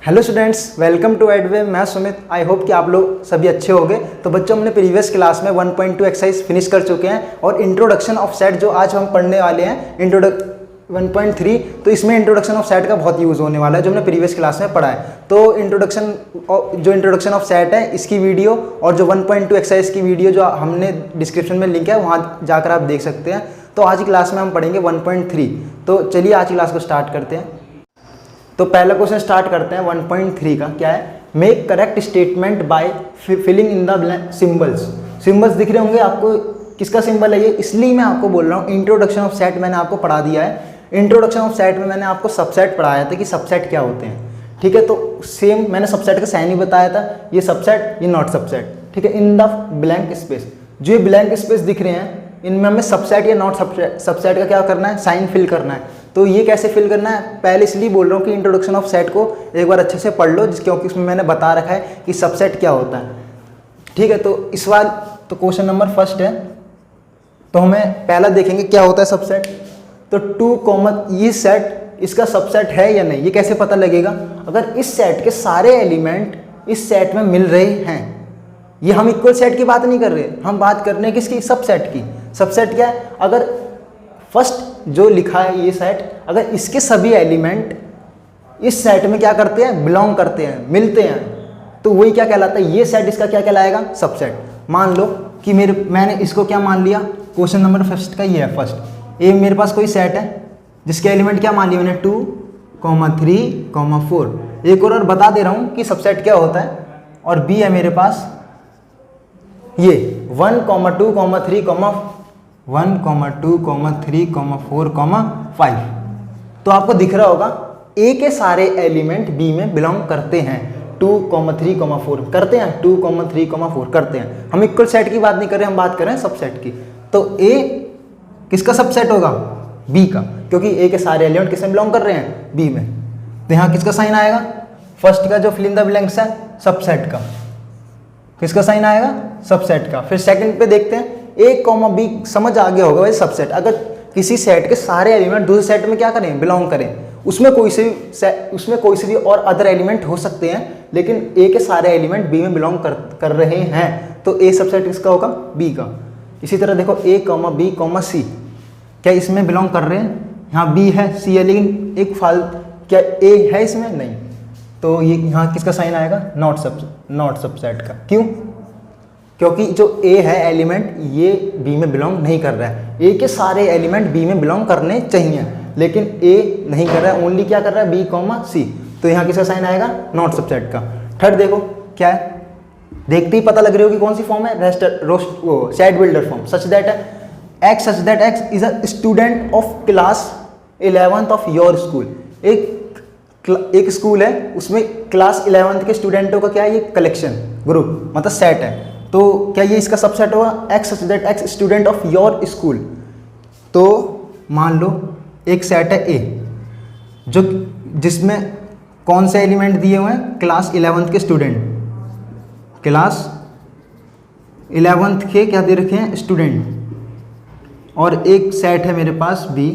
Hello students, welcome to एडवे। मैं Sumit. I hope कि आप लोग सभी अच्छे होंगे। तो बच्चों, हमने प्रीवियस क्लास में 1.2 एक्सरसाइज फिनिश कर चुके हैं और इंट्रोडक्शन ऑफ सेट जो आज हम पढ़ने वाले हैं 1.3, तो इसमें इंट्रोडक्शन ऑफ सेट का बहुत यूज़ होने वाला है जो हमने प्रीवियस क्लास में पढ़ा है। तो इंट्रोडक्शन ऑफ सेट है, इसकी वीडियो और जो 1.2 एक्सरसाइज की वीडियो जो हमने डिस्क्रिप्शन में लिंक है वहाँ जाकर आप देख सकते हैं। तो आज की क्लास में हम पढ़ेंगे 1.3। तो चलिए आज की क्लास को स्टार्ट करते हैं। तो पहला क्वेश्चन स्टार्ट करते हैं 1.3 का। क्या है? Make correct statement by filling in the symbols. Symbols दिख रहे होंगे आपको, किसका सिंबल है ये, इसलिए मैं आपको बोल रहा हूँ। इंट्रोडक्शन ऑफ सेट मैंने आपको पढ़ा दिया है। इंट्रोडक्शन ऑफ सेट में मैंने आपको सबसेट पढ़ाया था कि सबसेट क्या होते हैं। ठीक है, तो सेम मैंने सबसेट का साइन ही बताया था, ये सबसेट, ये नॉट सबसेट। ठीक है, इन द ब्लैंक स्पेस, जो ये ब्लैंक स्पेस दिख रहे हैं इनमें हमें सबसेट या नॉट सबसेट का क्या करना है, साइन फिल करना है। तो ये कैसे फिल करना है, पहले इसलिए बोल रहा हूँ कि इंट्रोडक्शन ऑफ सेट को एक बार अच्छे से पढ़ लो, क्योंकि उसमें मैंने बता रखा है कि सबसेट क्या होता है। ठीक है, तो इस बार तो क्वेश्चन नंबर फर्स्ट है, तो हमें पहला देखेंगे क्या होता है सबसेट। तो 2, ये सेट इसका सबसेट है या नहीं, ये कैसे पता लगेगा? अगर इस सेट के सारे एलिमेंट इस सेट में मिल रहे हैं, ये हम इक्वल सेट की बात नहीं कर रहे, हम बात कर रहे हैं किसकी, सबसेट की। सबसेट क्या है? अगर फर्स्ट जो लिखा है ये सेट, अगर इसके सभी एलिमेंट इस सेट में क्या करते हैं, बिलोंग करते हैं, मिलते हैं, तो वही क्या कहलाता है, ये सेट इसका क्या कहलाएगा, सबसेट। मान लो कि मैंने इसको क्या मान लिया, क्वेश्चन नंबर फर्स्ट का ये है फर्स्ट। ए मेरे पास कोई सेट है जिसके एलिमेंट क्या मान लिया मैंने, 2, 3, 4। एक और बता दे रहा हूँ कि सबसेट क्या होता है। और बी है मेरे पास ये 1, 2, 3, 1, 2, 3, 4, 5। तो आपको दिख रहा होगा ए के सारे एलिमेंट बी में बिलोंग करते हैं। 2, 3, 4 करते हैं, 2, 3, 4 करते हैं। हम इक्वल सेट की बात नहीं कर रहे, हम बात कर रहे हैं सबसेट की। तो ए किसका सबसेट होगा, बी का, क्योंकि ए के सारे एलिमेंट किसमें बिलोंग कर रहे हैं, बी में। तो यहाँ किसका साइन आएगा, फर्स्ट का जो फिल इन द ब्लैंक्स है, सबसेट का। किसका साइन आएगा, सबसेट का। फिर सेकंड पे देखते हैं, ए, बी, समझ आ गया होगा भाई सबसेट। अगर किसी सेट के सारे एलिमेंट दूसरे सेट में क्या करें, बिलोंग करें, उसमें कोई से भी और अदर एलिमेंट हो सकते हैं, लेकिन ए के सारे एलिमेंट बी में बिलोंग कर रहे हैं, तो ए सबसेट किसका होगा, बी का। इसी तरह देखो ए, बी, सी, क्या इसमें बिलोंग कर रहे हैं, यहाँ बी है, सी है, लेकिन एक क्या ए है इसमें, नहीं, तो ये यहाँ किसका साइन आएगा, नॉट सबसेट का। क्यों? क्योंकि जो ए है एलिमेंट, ये बी में बिलोंग नहीं कर रहा है। ए के सारे एलिमेंट बी में बिलोंग करने चाहिए, लेकिन ए नहीं कर रहा है, ओनली क्या कर रहा है, बी, सी। तो यहाँ किसका साइन आएगा, नॉट सबसेट का। थर्ड देखो क्या है, देखते ही पता लग रही होगी कौन सी फॉर्म है, set builder form. Such that x is a student of class 11th of your school. एक स्कूल है, उसमें क्लास 11th के स्टूडेंटों का क्या है, ये कलेक्शन, ग्रुप, मतलब सेट है। तो क्या ये इसका सबसेट होगा, x student of your school. तो मान लो एक सेट है ए, जो जिसमें कौन से एलिमेंट दिए हुए हैं, क्लास 11th के स्टूडेंट, क्लास 11th के क्या दे रखे हैं, स्टूडेंट। और एक सेट है मेरे पास बी,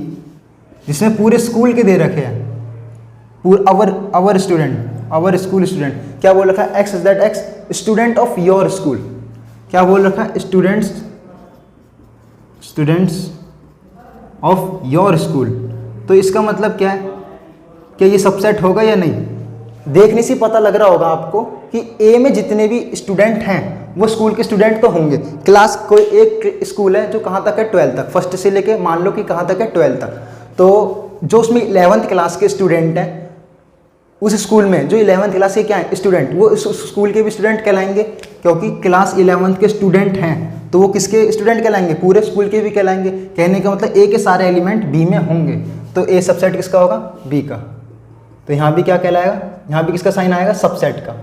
जिसमें पूरे स्कूल के दे रखे हैं, अवर स्कूल स्टूडेंट। क्या बोल रखा है, x student of your school. क्या बोल रखा है, स्टूडेंट्स ऑफ योर स्कूल। तो इसका मतलब क्या है, क्या ये सबसेट होगा या नहीं? देखने से पता लग रहा होगा आपको कि ए में जितने भी स्टूडेंट हैं वो स्कूल के स्टूडेंट तो होंगे। क्लास कोई एक स्कूल है जो कहाँ तक है, 12th तक, फर्स्ट से लेके मान लो कि कहाँ तक है, 12th तक। तो जो उसमें 11th क्लास के स्टूडेंट हैं उस स्कूल में, जो 11th क्लास के क्या है, स्टूडेंट, वो उस स्कूल के भी स्टूडेंट कहलाएंगे, क्योंकि क्लास 11th के स्टूडेंट हैं, तो वो किसके स्टूडेंट कहलाएंगे, पूरे स्कूल के भी कहलाएंगे। कहने का मतलब ए के सारे एलिमेंट बी में होंगे, तो ए सबसेट किसका होगा, बी का। तो यहाँ भी क्या कहलाएगा, यहाँ भी किसका साइन आएगा, सबसेट का।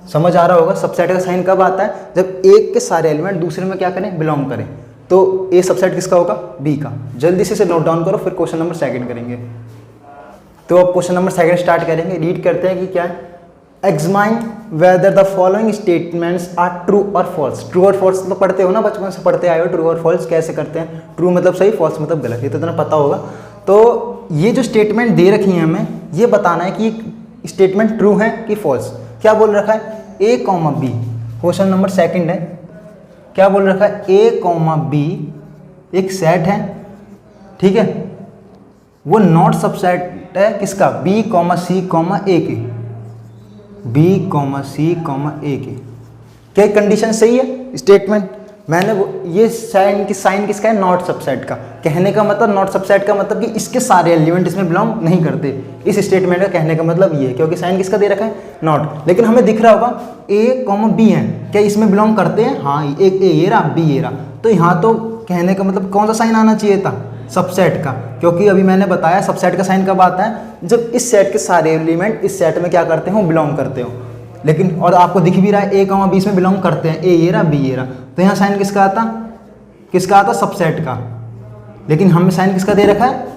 समझ आ रहा होगा, सबसेट का साइन कब आता है, जब एक के सारे एलिमेंट दूसरे में क्या करें, बिलोंग करें। तो ए सबसेट किसका होगा, बी का। जल्दी से नोट डाउन करो, फिर क्वेश्चन नंबर 2 करेंगे। तो अब क्वेश्चन नंबर 2 स्टार्ट करेंगे। रीड करते हैं कि क्या है, examine whether the following statements are true और फॉल्स। ट्रू और फॉल्स तो पढ़ते हो ना, बचपन से पढ़ते आए हो, ट्रू और फॉल्स कैसे करते हैं, ट्रू मतलब सही, फॉल्स मतलब गलत, ये तो तुम्हें पता होगा। तो ये जो स्टेटमेंट दे रखी है हमें, ये बताना है कि स्टेटमेंट ट्रू है कि फॉल्स। क्या बोल रखा है, A comma B, question number second है, क्या बोल रखा है, ए कॉमा बी एक सेट है, ठीक है, वो नॉट सबसेट है किसका, B comma C comma A के, B comma C comma A के। क्या कंडीशन सही है स्टेटमेंट, मैंने वो ये साइन किसका है, नॉट सबसेट का। कहने का मतलब नॉट सबसेट का मतलब कि इसके सारे एलिमेंट इसमें बिलोंग नहीं करते, इस स्टेटमेंट का कहने का मतलब ये है, क्योंकि साइन किसका दे रखा है, नॉट। लेकिन हमें दिख रहा होगा ए कॉमा बी है, क्या इसमें बिलोंग करते हैं, हाँ, एक ए ये रहा, बी ये रहा, तो यहाँ तो कहने का मतलब कौन सा साइन आना चाहिए था, सबसेट का, क्योंकि अभी मैंने बताया सबसेट का साइन कब आता है, जब इस सेट के सारे एलिमेंट इस सेट में क्या करते हो, बिलोंग करते हो। लेकिन और आपको दिख भी रहा है ए कॉमा बी इसमें बिलोंग करते हैं, ए ये रहा, बी ये रहा, तो यहाँ साइन किसका आता, सबसेट का। लेकिन हमें साइन किसका दे रखा है,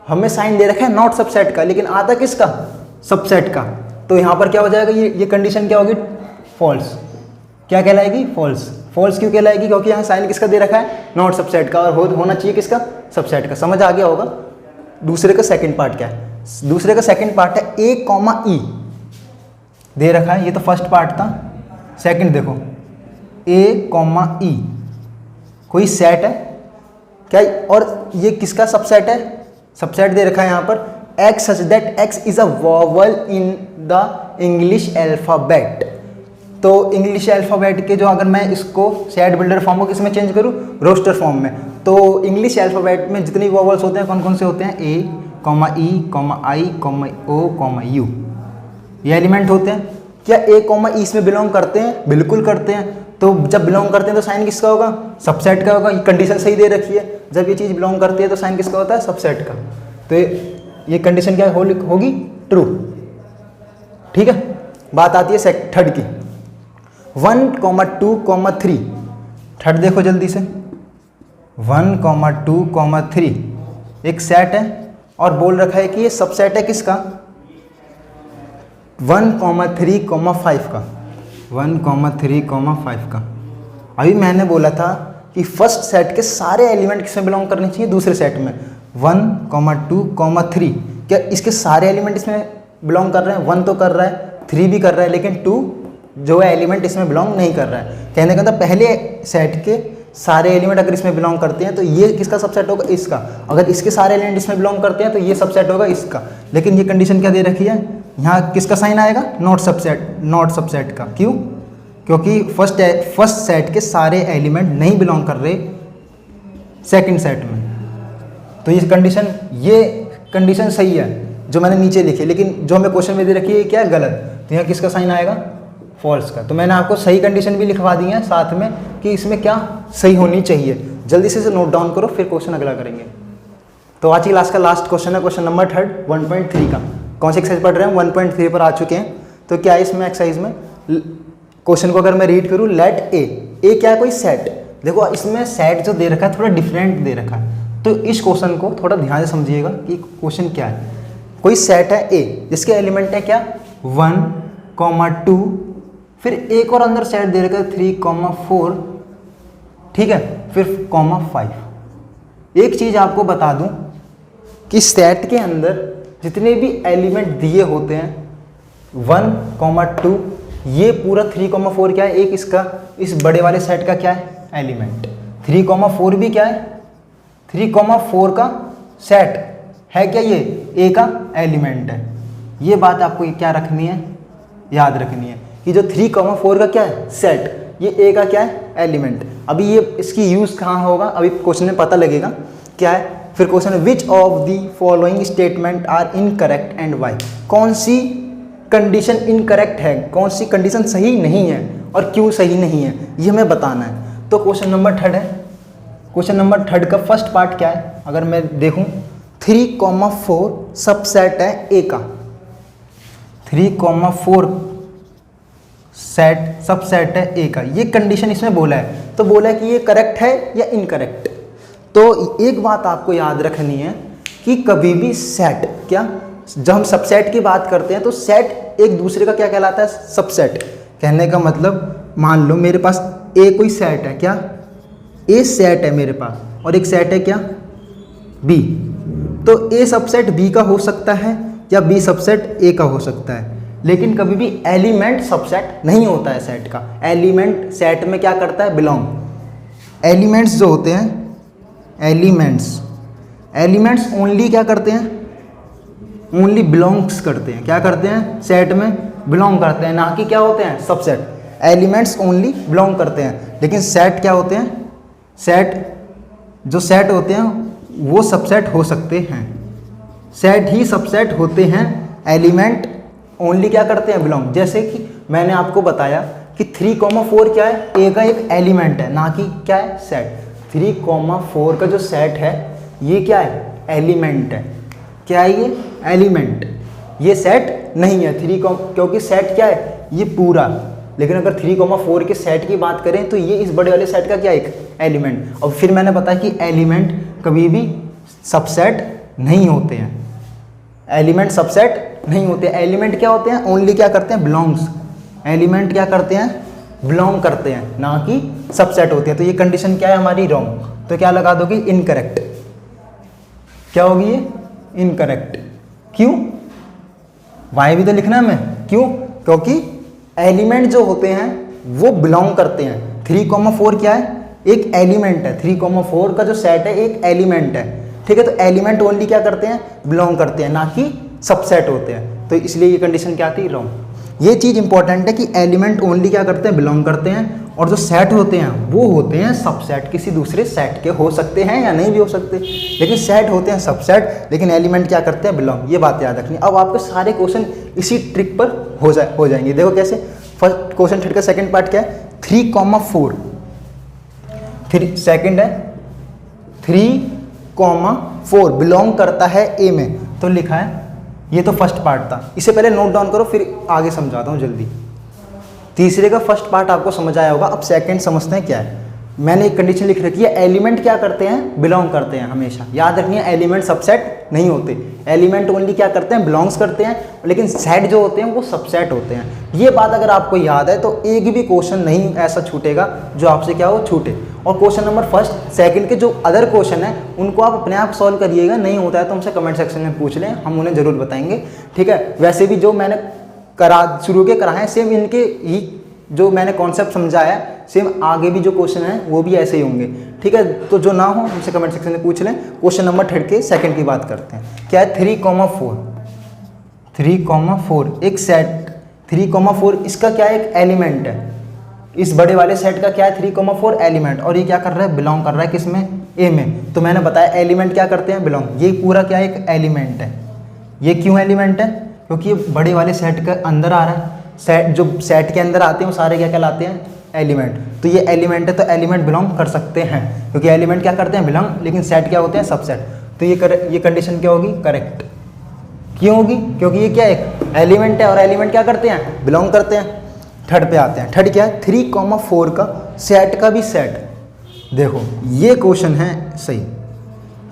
हमें साइन दे रखा है नॉट सबसेट का, लेकिन आता किसका, सबसेट का। तो यहाँ पर क्या हो जाएगा, ये कंडीशन क्या होगी, फॉल्स। क्या कहलाएगी, फॉल्स। फॉल्स क्यों कहलाएगी, क्योंकि यहाँ साइन किसका दे रखा है, नॉट सबसेट का, और होना चाहिए किसका, सबसेट का। समझ आ गया होगा। दूसरे का सेकंड पार्ट क्या है, दूसरे का सेकंड पार्ट है ए कॉमा ई दे रखा है, ये तो फर्स्ट पार्ट था। सेकंड देखो, ए कॉमा ई कोई सेट है क्या, और ये किसका सबसेट है, सबसेट दे रखा है यहाँ पर, x such that x is a vowel in the English alphabet. तो इंग्लिश अल्फ़ाबेट के जो अगर मैं इसको सेट बिल्डर फॉर्म को किसमें चेंज करूँ, रोस्टर फॉर्म में, तो इंग्लिश अल्फ़ाबेट में जितने वोवल्स होते हैं कौन कौन से होते हैं, A comma E comma I comma O comma U, ये एलिमेंट होते हैं। क्या ए कॉमा ई इसमें बिलोंग करते हैं, बिल्कुल करते हैं। तो जब बिलोंग करते हैं तो साइन किसका होगा, सबसेट का होगा। ये कंडीशन सही दे रखी है, जब ये चीज़ बिलोंग करती है तो साइन किसका होता है, सबसेट का। तो ये कंडीशन क्या होगी, ट्रू। ठीक है, बात आती है थर्ड की, 1, 2, 3। थर्ड देखो जल्दी से, 1, 2, 3 एक सेट है और बोल रखा है कि ये सबसेट है किसका, 1, 3, 5 का, 1, 3, 5 का। अभी मैंने बोला था कि फर्स्ट सेट के सारे एलिमेंट किसमें बिलोंग करने चाहिए, दूसरे सेट में। 1, 2, 3 क्या इसके सारे एलिमेंट इसमें बिलोंग कर रहे हैं, 1 तो कर रहा है, 3 भी कर रहा है, लेकिन 2 जो है एलिमेंट इसमें बिलोंग नहीं कर रहा है। कहने का मतलब पहले सेट के सारे एलिमेंट अगर इसमें बिलोंग करते हैं तो ये किसका सबसेट होगा, इसका। अगर इसके सारे एलिमेंट इसमें बिलोंग करते हैं तो ये सबसेट होगा इसका। लेकिन ये कंडीशन क्या दे रखी है, यहाँ किसका साइन आएगा, नॉट सबसेट का। क्यों, क्योंकि फर्स्ट सेट के सारे एलिमेंट नहीं बिलोंग कर रहे सेकंड सेट में। तो ये कंडीशन सही है जो मैंने नीचे लिखी, लेकिन जो हमें क्वेश्चन में दे रखी है क्या है, गलत। तो यहाँ किसका साइन आएगा, फॉल्स का। तो मैंने आपको सही कंडीशन भी लिखवा दी है साथ में कि इसमें क्या सही होनी चाहिए। जल्दी से नोट डाउन करो, फिर क्वेश्चन अगला करेंगे। तो आज की क्लास का लास्ट क्वेश्चन है क्वेश्चन नंबर 3 1.3 का। कौन सी एक्सरसाइज पढ़ रहे हैं, 1.3 पर आ चुके हैं। तो क्या है इसमें एक्सरसाइज में, क्वेश्चन को अगर मैं रीड करूँ, लेट ए क्या है, कोई सेट। देखो इसमें सेट जो दे रखा है थोड़ा डिफरेंट दे रखा है, तो इस क्वेश्चन को थोड़ा ध्यान से समझिएगा कि क्वेश्चन क्या है। कोई सेट है ए जिसके एलिमेंट है क्या, 1, 2, फिर एक और अंदर सेट दे रखा है 3, 4, ठीक है, फिर 5। एक चीज़ आपको बता दूं कि सेट के अंदर जितने भी एलिमेंट दिए होते हैं, 1, 2, ये पूरा 3, 4 क्या है, एक इसका इस बड़े वाले सेट का क्या है, एलिमेंट। 3, 4 भी क्या है, 3, 4 का सेट है क्या, ये ए का एलिमेंट है। ये बात आपको क्या रखनी है, याद रखनी है कि जो 3, 4 का क्या है, सेट, ये ए का क्या है, एलिमेंट। अभी ये इसकी यूज़ कहाँ होगा, अभी क्वेश्चन में पता लगेगा क्या है। फिर क्वेश्चन है which of the following statement are incorrect and why. कौन सी कंडीशन इनकरेक्ट है, कौन सी कंडीशन सही नहीं है और क्यों सही नहीं है, ये हमें बताना है। तो क्वेश्चन नंबर 3 है। क्वेश्चन नंबर 3 का फर्स्ट पार्ट क्या है, अगर मैं देखूं, 3, 4 सबसेट है ए का। 3, 4 सेट सबसेट है ए का, ये कंडीशन इसमें बोला है। तो बोला है कि ये करेक्ट है या इनकरेक्ट। तो एक बात आपको याद रखनी है कि कभी भी सेट, क्या जब हम सबसेट की बात करते हैं तो सेट एक दूसरे का क्या कहलाता है, सबसेट। कहने का मतलब मान लो मेरे पास ए कोई सेट है, क्या ए सेट है मेरे पास, और एक सेट है क्या, बी। तो ए सबसेट बी का हो सकता है या बी सबसेट ए का हो सकता है। लेकिन कभी भी एलिमेंट सबसेट नहीं होता है सेट का। एलिमेंट सेट में क्या करता है, बिलोंग। एलिमेंट्स जो होते हैं, एलिमेंट्स ओनली क्या करते हैं, ओनली बिलोंग्स करते हैं। क्या करते हैं, सेट में बिलोंग करते हैं, ना कि क्या होते हैं, सबसेट। एलिमेंट्स ओनली बिलोंग करते हैं, लेकिन सेट क्या होते हैं, सेट होते हैं वो सबसेट हो सकते हैं। सेट ही सबसेट होते हैं, एलिमेंट ओनली क्या करते हैं, बिलोंग। जैसे कि मैंने आपको बताया कि 3,4 क्या है, ए का एक एलिमेंट है, ना कि क्या है, सेट। 3,4 का जो सेट है ये क्या है, एलिमेंट है। क्या है ये, एलिमेंट। ये सेट नहीं है क्योंकि सेट क्या है, ये पूरा। लेकिन अगर 3,4 के सेट की बात करें तो ये इस बड़े वाले सेट का क्या, एक एलिमेंट। और फिर मैंने बताया कि एलिमेंट कभी भी सबसेट नहीं होते हैं। एलिमेंट सबसेट नहीं होते। एलिमेंट क्या होते हैं, ओनली क्या करते हैं, बिलोंग्स। एलिमेंट क्या करते हैं, बिलोंग करते हैं, ना कि सबसेट होते हैं। तो ये कंडीशन क्या है हमारी, रॉन्ग। तो क्या लगा दोगे, इनकरेक्ट। क्या होगी ये, इनकरेक्ट। क्यों, वाई भी तो लिखना है हमें। क्यों, क्योंकि एलिमेंट जो होते हैं वो बिलोंग करते हैं। 3,4 क्या है, एक एलिमेंट है। 3,4 का जो सेट है एक एलिमेंट है, ठीक है। तो एलिमेंट ओनली क्या करते हैं, बिलोंग करते हैं, ना कि सबसेट होते हैं। तो इसलिए ये कंडीशन क्या थी, रॉन्ग। ये चीज़ इंपॉर्टेंट है कि एलिमेंट ओनली क्या करते हैं, बिलोंग करते हैं। और जो सेट होते हैं वो होते हैं सबसेट, किसी दूसरे सेट के हो सकते हैं या नहीं भी हो सकते, लेकिन सेट होते हैं सबसेट। लेकिन एलिमेंट क्या करते हैं, बिलोंग। ये बात याद रखनी। अब आपके सारे क्वेश्चन इसी ट्रिक पर हो जाएंगे। देखो कैसे। फर्स्ट क्वेश्चन थर्ड का सेकंड पार्ट क्या है, 3,4 सेकंड है 3,4 बिलोंग करता है ए में, तो लिखा है। ये तो फर्स्ट पार्ट था, इसे पहले नोट डाउन करो फिर आगे समझाता हूँ जल्दी। तीसरे का फर्स्ट पार्ट आपको समझ आया होगा। अब सेकंड समझते हैं क्या है। मैंने एक कंडीशन लिख रखी है, एलिमेंट क्या करते हैं, बिलोंग करते हैं। हमेशा याद रखनी है, एलिमेंट सबसेट नहीं होते। एलिमेंट ओनली क्या करते हैं, बिलोंग्स करते हैं, लेकिन सेट जो होते हैं वो सबसेट होते हैं। ये बात अगर आपको याद है तो एक भी क्वेश्चन नहीं ऐसा छूटेगा जो आपसे क्या हो, छूटे। और क्वेश्चन नंबर फर्स्ट सेकंड के जो अदर क्वेश्चन है उनको आप अपने आप सॉल्व करिएगा। नहीं होता है तो हमसे कमेंट सेक्शन में पूछ लें, हम उन्हें जरूर बताएंगे, ठीक है। वैसे भी जो मैंने शुरू के कराए सेम इनके ही जो मैंने कॉन्सेप्ट समझाया सेम आगे भी जो क्वेश्चन है वो भी ऐसे ही होंगे, ठीक है। तो जो ना हो हमसे कमेंट सेक्शन में पूछ लें। क्वेश्चन नंबर थर्ड के सेकंड की बात करते हैं। क्या है, 3,4 एक सेट। 3,4 इसका क्या एक एलिमेंट है। इस बड़े वाले सेट का क्या है, 3,4 एलिमेंट। और ये क्या कर रहा है, बिलोंग कर रहा है किसमें, ए में। तो मैंने बताया एलिमेंट क्या करते हैं, बिलोंग। ये पूरा क्या एक एलिमेंट है। ये क्यों एलिमेंट है, क्योंकि ये बड़े वाले सेट के अंदर आ रहा है। सेट जो सेट के अंदर आते हैं वो सारे क्या कहलाते हैं, एलिमेंट। तो ये एलिमेंट है तो एलिमेंट बिलोंग कर सकते हैं, क्योंकि एलिमेंट क्या करते हैं, बिलोंग। लेकिन सेट क्या होते हैं, सबसेट। तो ये कंडीशन क्या होगी, करेक्ट। क्यों होगी, क्योंकि ये क्या एक एलिमेंट है और एलिमेंट क्या करते हैं, बिलोंग करते हैं। थर्ड पे आते हैं। थर्ड क्या है, 3,4 का सेट का भी सेट। देखो ये क्वेश्चन है सही।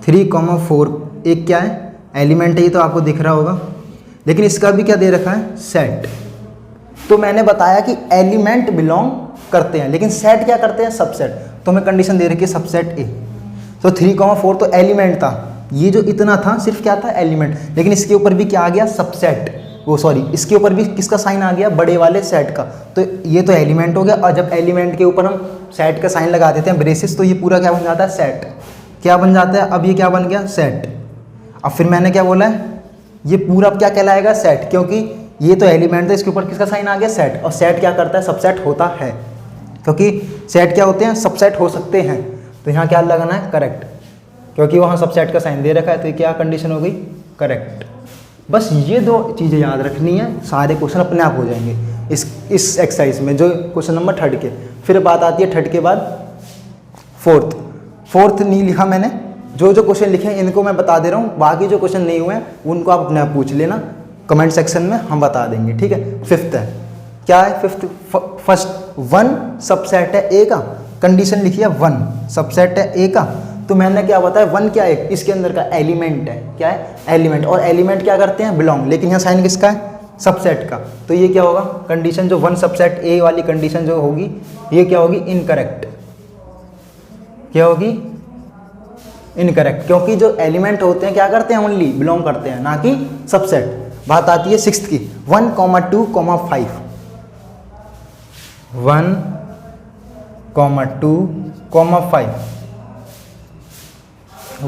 3,4 एक क्या है, एलिमेंट है, ये तो आपको दिख रहा होगा। लेकिन इसका भी क्या दे रखा है, सेट। तो मैंने बताया कि एलिमेंट बिलोंग करते हैं, लेकिन सेट क्या करते हैं, सबसेट। तो हमें कंडीशन दे रखी है सबसेट ए। तो 3,4 तो एलिमेंट था, ये जो इतना था सिर्फ क्या था, एलिमेंट। लेकिन इसके ऊपर भी क्या आ गया, सबसेट। इसके ऊपर भी किसका साइन आ गया, बड़े वाले सेट का। तो ये तो एलिमेंट हो गया। और जब एलिमेंट के ऊपर हम सेट का साइन लगा देते हैं, ब्रेसिस, तो ये पूरा क्या बन जाता है, सेट। क्या बन जाता है, अब ये क्या बन गया, सेट। अब फिर मैंने क्या बोला है, ये पूरा क्या कहलाएगा, सेट। क्योंकि ये तो एलिमेंट है, इसके ऊपर किसका साइन आ गया, सेट। और सेट क्या करता है, सबसेट होता है। क्योंकि सेट क्या होते हैं, सबसेट हो सकते हैं। तो यहाँ क्या लगाना है, करेक्ट। क्योंकि वहाँ सबसेट का साइन दे रखा है, तो ये क्या कंडीशन हो गई, करेक्ट। बस ये दो चीज़ें याद रखनी है, सारे क्वेश्चन अपने आप हो जाएंगे इस एक्सरसाइज में, जो क्वेश्चन नंबर थर्ड के। फिर बात आती है थर्ड के बाद फोर्थ नहीं लिखा मैंने। जो क्वेश्चन लिखे हैं इनको मैं बता दे रहा हूँ, बाकी जो क्वेश्चन नहीं हुए हैं उनको आप अपने आप पूछ लेना कमेंट सेक्शन में, हम बता देंगे, ठीक है। फिफ्थ है, क्या है फिफ्थ, फर्स्ट 1 सबसेट है ए का। कंडीशन लिखी है 1 सबसेट है ए का। तो मैंने क्या बताया, 1 क्या है, इसके अंदर का एलिमेंट है। क्या है, एलिमेंट। और एलिमेंट क्या करते हैं, बिलोंग। लेकिन यहाँ साइन किसका है, सबसेट का। तो ये क्या होगा, कंडीशन जो 1 सबसेट ए वाली कंडीशन जो होगी, ये क्या होगी, इनकरेक्ट। क्या होगी, इनकरेक्ट। क्योंकि जो एलिमेंट होते हैं क्या करते हैं, ओनली बिलोंग करते हैं, ना कि सबसेट। बात आती है सिक्स्थ की, 1, 2, 5। 1, 2, 5।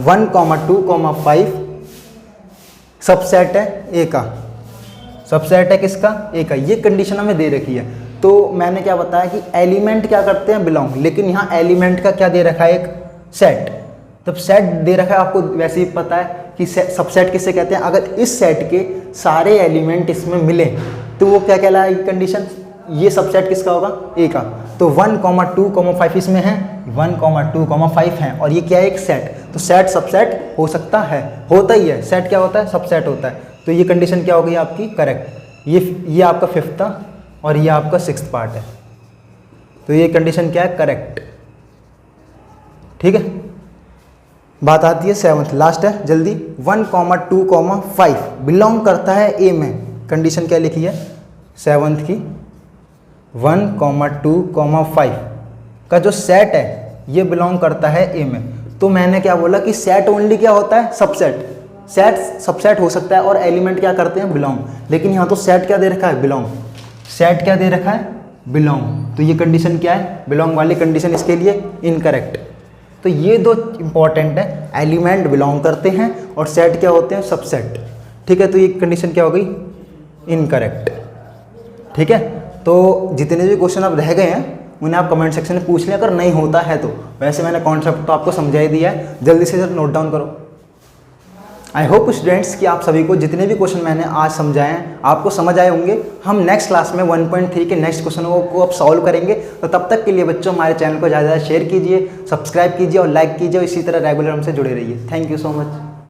1, 2, 5 सबसेट है ए का। सबसेट है किसका? ए का। ये कंडीशन हमें दे रखी है। तो मैंने क्या बताया कि एलिमेंट क्या करते हैं? बिलोंग। लेकिन यहाँ एलिमेंट का क्या दे रखा है? एक सेट। जब सेट दे रखा है, आपको वैसे ही पता है कि सबसेट किसे कहते हैं। अगर इस सेट के सारे एलिमेंट इसमें मिले तो वो क्या कहलाएगी कंडीशन? ये सबसेट किसका होगा? ए का। तो 1, 2, 5 इसमें है, 1, 2, 5 है, और ये क्या है? एक सेट। तो सेट सबसेट हो सकता है, होता ही है। सेट क्या होता है? सबसेट होता है। तो ये कंडीशन क्या हो गई आपकी? करेक्ट। ये आपका 5th था और ये आपका 6th पार्ट है। तो ये कंडीशन क्या है? करेक्ट। ठीक है। बात आती है 7th, लास्ट है, जल्दी। 1, 2, 5 बिलोंग करता है ए में। कंडीशन क्या लिखी है 7th की? 1, 2, 5 का जो सेट है ये बिलोंग करता है ए में। तो मैंने क्या बोला कि सेट ओनली क्या होता है? सबसेट। सेट सबसेट हो सकता है और एलिमेंट क्या करते हैं? बिलोंग। लेकिन यहाँ तो सेट क्या दे रखा है? बिलोंग। सेट क्या दे रखा है? बिलोंग। तो ये कंडीशन क्या है? बिलोंग वाली कंडीशन इसके लिए इनकरेक्ट। तो ये दो इंपॉर्टेंट है, एलिमेंट बिलोंग करते हैं और सेट क्या होते हैं? सबसेट। ठीक है। तो ये कंडीशन क्या हो गई? इनकरेक्ट। ठीक है। तो जितने भी क्वेश्चन अब रह गए हैं उन्हें आप कमेंट सेक्शन में पूछ लें अगर नहीं होता है तो। वैसे मैंने कॉन्सेप्ट तो आपको समझा ही दिया है, जल्दी से नोट डाउन करो। आई होप स्टूडेंट्स कि आप सभी को जितने भी क्वेश्चन मैंने आज समझाए हैं आपको समझ आए होंगे। हम नेक्स्ट क्लास में 1.3 के नेक्स्ट क्वेश्चनों को अब सॉल्व करेंगे। तो तब तक के लिए बच्चों हमारे चैनल को ज़्यादा शेयर कीजिए, सब्सक्राइब कीजिए और लाइक कीजिए और इसी तरह रेगुलर हमसे जुड़े रहिए। Thank you so much.